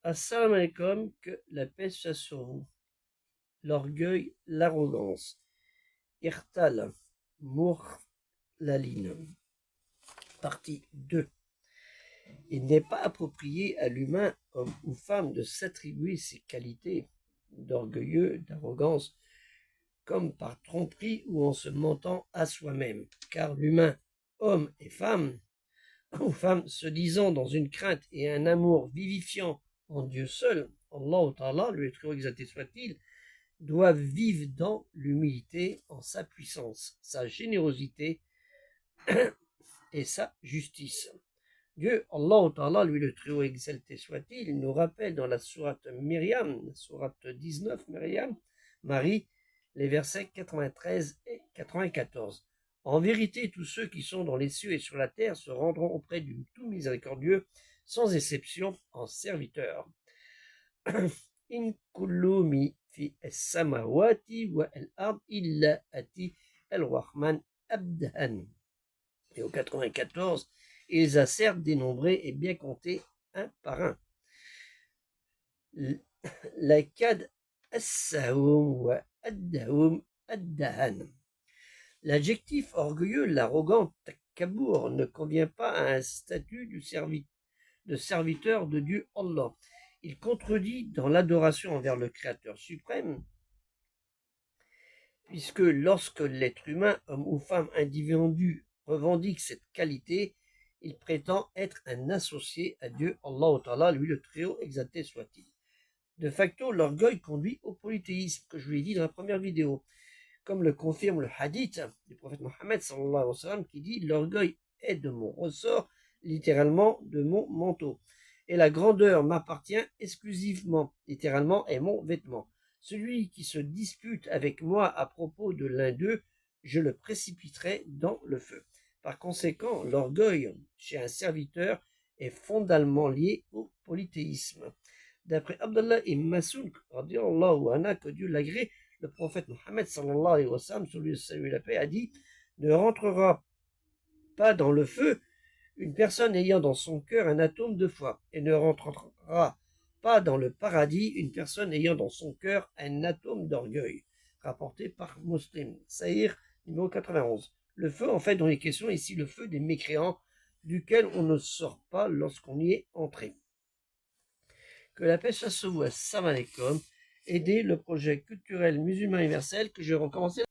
Assalamu alaikum, que la paix soit sur vous. L'orgueil, l'arrogance. Irtal, Mourlaline. Partie 2. Il n'est pas approprié à l'humain, homme ou femme, de s'attribuer ces qualités d'orgueilleux, d'arrogance, comme par tromperie ou en se mentant à soi-même. Car l'humain, homme et femme, ou femme, se disant dans une crainte et un amour vivifiant en Dieu seul, Allah Ta'ala, le très haut exalté soit-il, doivent vivre dans l'humilité en sa puissance, sa générosité et sa justice. Dieu, Allah Ta'ala, lui le très haut exalté soit-il, nous rappelle dans la sourate Myriam, la sourate 19, Myriam, Marie, les versets 93 et 94. En vérité, tous ceux qui sont dans les cieux et sur la terre se rendront auprès du tout miséricordieux, sans exception, en serviteurs. In kullu fi as-samawati wa al-ard illa ati al-Rahman abdan. Et au 94, ils assertent dénombrés et bien comptés un par un. Lakad as-sahum wa ad-dahum ad-dahan. L'adjectif orgueilleux, l'arrogant, takabour, ne convient pas à un statut de serviteur de Dieu Allah. Il contredit dans l'adoration envers le Créateur suprême, puisque lorsque l'être humain, homme ou femme, individu, revendique cette qualité, il prétend être un associé à Dieu, Allah Ta'ala, lui le très haut exalté soit-il. De facto, l'orgueil conduit au polythéisme, que je vous l'ai dit dans la première vidéo, comme le confirme le hadith du prophète Mohammed sallallahu alayhi wa sallam, qui dit « L'orgueil est de mon ressort, littéralement de mon manteau, et la grandeur m'appartient exclusivement, littéralement est mon vêtement. Celui qui se dispute avec moi à propos de l'un d'eux, je le précipiterai dans le feu. » Par conséquent, l'orgueil chez un serviteur est fondamentalement lié au polythéisme. D'après Abdallah ibn Mas'ud, que Dieu l'agrée, le prophète Mohammed sallallahu alayhi wa sallam, sur lui le salut et la paix, a dit « Ne rentrera pas dans le feu une personne ayant dans son cœur un atome de foi, et ne rentrera pas dans le paradis une personne ayant dans son cœur un atome d'orgueil. » Rapporté par Muslim. Sahih numéro 91. Le feu, en fait, dont il est question ici, le feu des mécréants, duquel on ne sort pas lorsqu'on y est entré. Que la paix soit sur vous. Assalamu alaikum. Aider le projet culturel musulman universel que j'ai recommencé